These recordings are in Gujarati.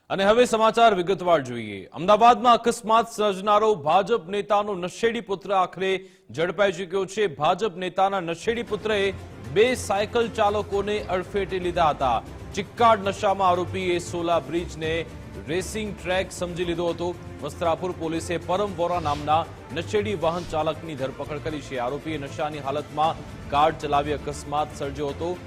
અને હવે સમાચાર વિગતવાર જોઈએ। અમદાવાદમાં અકસ્માત સર્જનારો ભાજપ નેતાનો નશેડી પુત્ર આખરે ઝડપાઈ ચૂક્યો છે। ભાજપ નેતાના નશેડી પુત્રએ બે સાયકલ ચાલકોને અડફેટે લીધા હતા। ચિક્કાડ નશામાં આરોપીએ સોલા બ્રિજને રેસિંગ ટ્રેક સમજી લીધો હતો। વસ્ત્રાપુર પોલીસે પરમ વોરા નામના નશેડી વાહન ચાલકની ધરપકડ કરી છે। આરોપીએ નશાની હાલતમાં કાર ચલાવી અકસ્માત સર્જ્યો હતો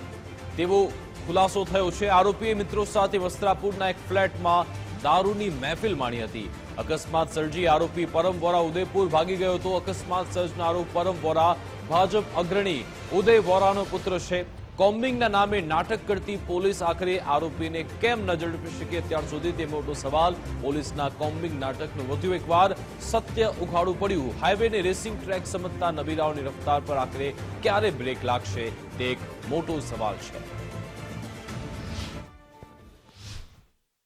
તેવો खुलासो थयो छे। आरोपीए मित्रों साथे वस्त्रापुરના एक फ्लेटમાં दारूनी महफिल माणी हती। अकस्मात सर्जी आरोपी परम वोरा उदयपुर भागी गयो तो। अकस्मात सर्जनारो परम वोरा भाजप अग्रणी उदय वोरानो पुत्र छे। કોમ્બિંગના નામે નાટક કરતી પોલીસ આખરે આરોપીને કેમ ન ઝડપી શકી અત્યાર સુધી તે મોટો સવાલ। પોલીસના કોમ્બિંગ નાટકનું વધુ એકવાર સત્ય ઉઘાડું પડ્યું। હાઈવેને રેસિંગ ટ્રેક સમજતા નબીરાઓની રફતાર પર આખરે ક્યારે બ્રેક લાગશે તે એક મોટો સવાલ છે।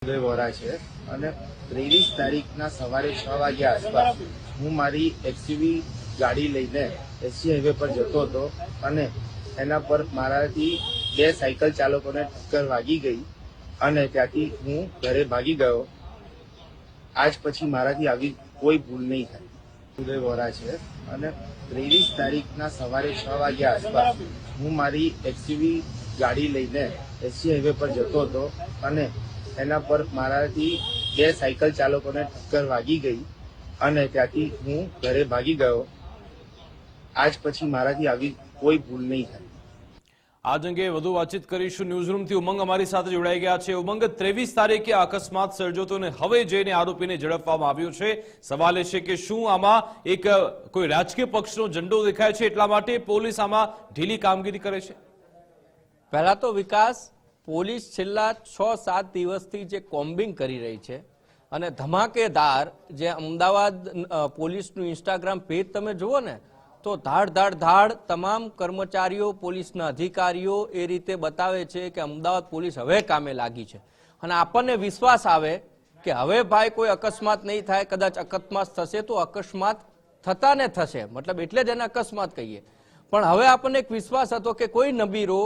ઉદય વોરા છે અને 23 તારીખના સવારે 6 વાગ્યા આસપાસ હું મારી એક્સયુવી ગાડી લઈને એસજી હાઈવે પર જતો હતો અને એના પર મારાથી બે સાયકલ ચાલકોને ટક્કર વાગી ગઈ અને ત્યાંથી હું ઘરે ભાગી ગયો। આજ પછી મારાથી આવી કોઈ ભૂલ નહીં થાય। ઉદય વોરા છે અને 23 તારીખના સવારે 6 વાગ્યા આસપાસ હું મારી એક્સયુવી ગાડી લઈને એસજી હાઈવે પર જતો હતો અને એના પર મારાથી બે સાયકલ ચાલકોને ટક્કર વાગી ગઈ અને ત્યાંથી હું ઘરે ભાગી ગયો। આજ પછી મારાથી આવી કોઈ ભૂલ નહીં થાય। આજ અંગે વધુ વાતચીત કરીશું। ન્યૂઝરૂમથી ઉમંગ અમારી સાથે જોડાઈ ગયા છે। ઉમંગ, 23 તારીખે અકસ્માત સર્જ્યો હતો અને હવે જઈને આરોપીને ઝડપવામાં આવ્યો છે। સવાલ એ છે કે શું આમાં એક કોઈ રાજકીય પક્ષનો ઝંડો દેખાય છે એટલા માટે પોલીસ આમાં ઢીલી કામગીરી કરે છે? પહેલા તો વિકાસ, પોલીસ છેલ્લા 6-7 દિવસથી જે કોમ્બિંગ કરી રહી છે અને ધમાકેદાર જે અમદાવાદ પોલીસનું ઇન્સ્ટાગ્રામ પેજ તમે જુઓ ને તો ધાડ તમામ કર્મચારીઓ, પોલીસના અધિકારીઓ એ રીતે બતાવે છે કે અમદાવાદ પોલીસ હવે કામે લાગી છે અને આપણને વિશ્વાસ આવે કે હવે ભાઈ કોઈ અકસ્માત નહીં થાય। કદાચ અકસ્માત થશે તો અકસ્માત થતા ને થશે, મતલબ એટલે જ એને અકસ્માત કહીએ। પણ હવે આપણને એક વિશ્વાસ હતો કે કોઈ નબીરો,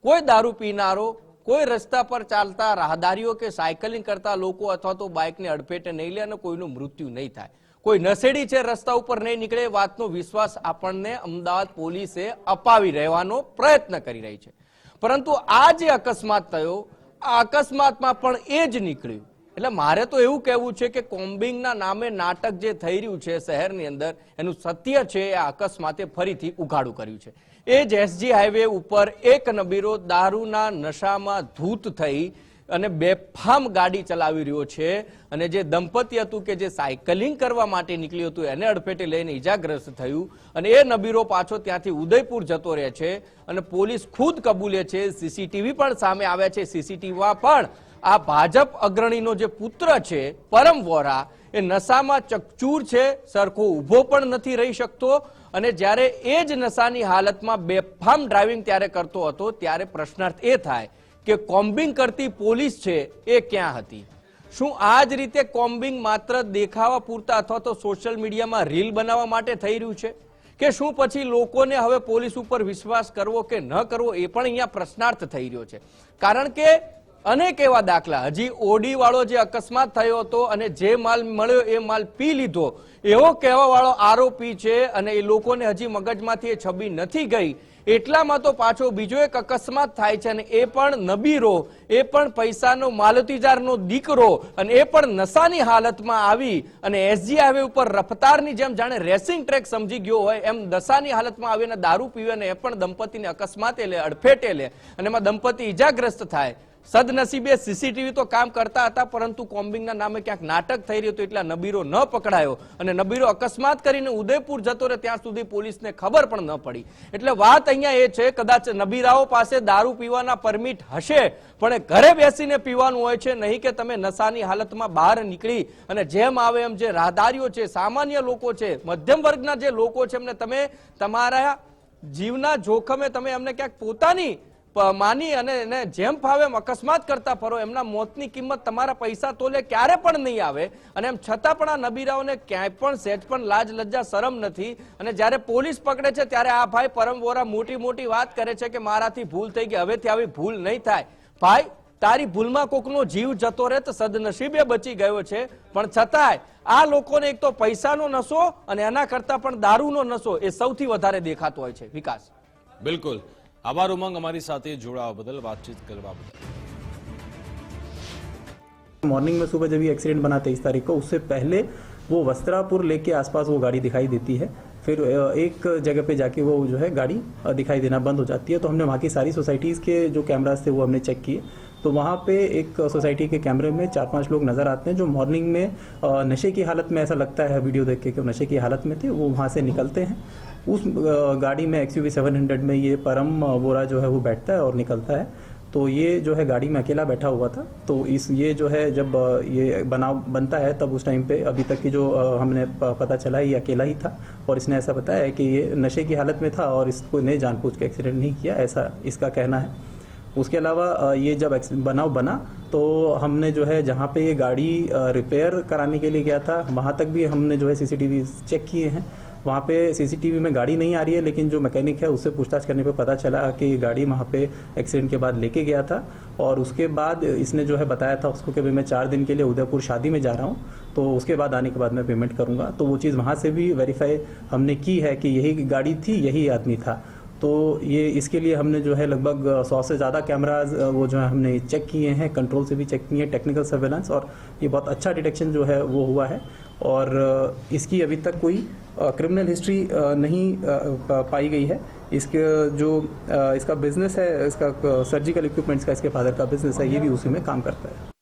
કોઈ દારૂ પીનારો, કોઈ રસ્તા પર ચાલતા રાહદારીઓ કે સાયકલિંગ કરતા લોકો અથવા તો બાઇકને અડફેટે નહીં લે અને કોઈનું મૃત્યુ નહીં થાય, કોઈ નશેડી છે રસ્તા ઉપર નહીં નીકળે, વાતનો વિશ્વાસ આપણને અમદાવાદ પોલીસે અપાવી રહેવાનો પ્રયત્ન કરી રહી છે। પરંતુ આ જે અકસ્માત થયો, આ અકસ્માતમાં પણ એ જ નીકળ્યું। એટલે મારે તો એવું કહેવું છે કે કોમ્બિંગના નામે નાટક જે થઈ રહ્યું છે શહેરની અંદર, એનું સત્ય છે આ અકસ્માતે ફરીથી ઉઘાડું કર્યું છે। એ જ એસજી હાઈવે ઉપર એક નબીરો દારૂના નશામાં ધૂત થઈ અને બેફામ ગાડી ચલાવી રહ્યો છે અને જે દંપતી હતું કે જે સાયકલિંગ કરવા માટે નીકળ્યું હતું એને અડફેટે લઈને ઈજાગ્રસ્ત થયું અને એ નબીરો પાછો ત્યાંથી ઉદયપુર જતો રહે છે અને પોલીસ ખુદ કબૂલે છે। સીસીટીવી પણ સામે આવ્યા છે। સીસીટીવીમાં પણ આ ભાજપ અગ્રણીનો જે પુત્ર છે પરમ વોરા એ નશામાં ચકચૂર છે, સરખો ઊભો પણ નથી રહી શકતો અને જ્યારે એ જ નશાની હાલતમાં બેફામ ડ્રાઇવિંગ ત્યારે કરતો હતો ત્યારે પ્રશ્નાર્થ એ થાય કે કોમ્બિંગ કરતી પોલીસ છે એ ક્યાં હતી? શું આ જ રીતે કોમ્બિંગ માત્ર દેખાવા પૂરતા અથવા તો સોશિયલ મીડિયામાં રીલ બનાવવા માટે થઈ રહ્યું છે કે શું પછી લોકોને હવે પોલીસ ઉપર વિશ્વાસ કરવો કે ન કરવો એ પણ અહીંયા પ્રશ્નાર્થ થઈ રહ્યો છે। કારણ કે અનેક એવા દાખલા, હજી ઓડી વાળો જે અકસ્માત થયો હતો અને જે માલ મળ્યો એ માલ પી લીધો એવો કહેવા વાળો આરોપી છે અને એ લોકોને હજી મગજમાંથી એ છબી નથી ગઈ। એટલામાં તો પાછો બીજો એક અકસ્માત થાય છે અને એ પણ નબીરો, એ પણ પૈસાનો માલતીજારનો દીકરો અને એ પણ નશાની હાલતમાં આવી અને એસજી હાઈવે ઉપર રફતારની જેમ જાણે રેસિંગ ટ્રેક સમજી ગયો હોય એમ નશાની હાલતમાં આવીને દારૂ પીવે અને એ પણ દંપતીને અકસ્માતે લે, અડફેટે લે અને એમાં દંપતી ઈજાગ્રસ્ત થાય। સદનસીબે સીસીટીવી તો કામ કરતા હતા પરંતુ કોમ્બિંગના નામે ક્યાંક નાટક થઈ રહ્યું હતું એટલે નબીરો ન પકડાયો અને નબીરો અકસ્માત કરીને ઉદયપુર જતો રહે ત્યાં સુધી પોલીસને ખબર પણ ન પડી। એટલે વાત અહીંયા એ છે, કદાચ નબીરાઓ પાસે દારૂ પીવાના પરમિટ હશે પણ એ ઘરે બેસીને પીવાનું હોય છે, નહીં કે તમે નશાની હાલતમાં બહાર નીકળી અને જેમ આવે એમ જે રાહદારીઓ છે, સામાન્ય લોકો છે, મધ્યમ વર્ગના જે લોકો છે એમને તમે તમારા જીવના જોખમે તમે એમને ક્યાંક પોતાની માની અને એને જેમ ફાવે એમ અકસ્માત કરતા ફરો। એમના મોતની કિંમત તમારા પૈસા તોલે ક્યારે પણ નહીં આવે અને એમ છતાં પણ આ નબીરાઓને ક્યાંય પણ સહેજ પણ લાજ લજ્જા શરમ નથી અને જ્યારે પોલીસ પકડે છે ત્યારે આ ભાઈ પરમ વોરા મોટી વાત કરે છે કે મારાથી ભૂલ થઈ ગઈ, હવેથી આવી ભૂલ નહીં થાય। ભાઈ તારી ભૂલમાં કોકનો જીવ જતો રહે તો સદનસીબે બચી ગયો છે, પણ છતાંય આ લોકોને એક તો પૈસાનો નશો અને એના કરતા પણ દારૂનો નશો એ સૌથી વધારે દેખાતો હોય છે. વિકાસ, બિલકુલ આભાર ઉમંગ, અમારી સાથે જોડાવા બદલ, વાતચીત કરવા બદલ. मॉर्निंग में सुबह जब ये एक्सीडेंट बना 23 तारीख को, उससे पहले वो वस्त्रापुर लेके आसपास वो गाड़ी दिखाई देती है, फिर एक जगह पे जाके वो जो है गाड़ी दिखाई देना बंद हो जाती है. तो हमने वहाँ की सारी सोसाइटीज़ के जो कैमराज थे वो हमने चेक किए, तो वहाँ पे एक सोसाइटी के कैमरे में 4-5 लोग नज़र आते हैं जो मॉर्निंग में नशे की हालत में, ऐसा लगता है वीडियो देख के कि नशे की हालत में थे. वो वहाँ से निकलते हैं, उस गाड़ी में XUV 700 में ये परम वोरा जो है वो बैठता है और निकलता है. तो ये जो है गाड़ी में अकेला बैठा हुआ था. तो ये जो है जब ये बनाव बनता है तब उस टाइम पे अभी तक की जो हमने पता चला है ये अकेला ही था, और इसने ऐसा बताया है कि ये नशे की हालत में था और इसको ने जानबूझ के एक्सीडेंट नहीं किया, ऐसा इसका कहना है. उसके अलावा ये जब बनाव बना तो हमने जो है जहाँ पे ये गाड़ी रिपेयर कराने के लिए गया था वहाँ तक भी हमने जो है CCTV चेक किए हैं. वहाँ पे CCTV में गाड़ी नहीं आ रही है, लेकिन जो मैकेनिक है उससे पूछताछ करने पे पता चला कि गाड़ी वहाँ पे एक्सीडेंट के बाद लेके गया था, और उसके बाद इसने जो है बताया था उसको कि भाई मैं 4 दिन के लिए उदयपुर शादी में जा रहा हूँ, तो उसके बाद आने के बाद मैं पेमेंट करूँगा. तो वो चीज़ वहाँ से भी वेरीफाई हमने की है कि यही गाड़ी थी, यही आदमी था. तो ये इसके लिए हमने जो है लगभग 100 से ज़्यादा कैमराज वो जो है हमने चेक किए हैं, कंट्रोल से भी चेक किए हैं, टेक्निकल सर्वेलेंस, और ये बहुत अच्छा डिटेक्शन जो है वो हुआ है. और इसकी अभी तक कोई क्रिमिनल हिस्ट्री नहीं पाई गई है. इसके जो इसका बिजनेस है, इसका सर्जिकल इक्विपमेंट्स का इसके फादर का बिजनेस है, ये भी उसी में काम करता है.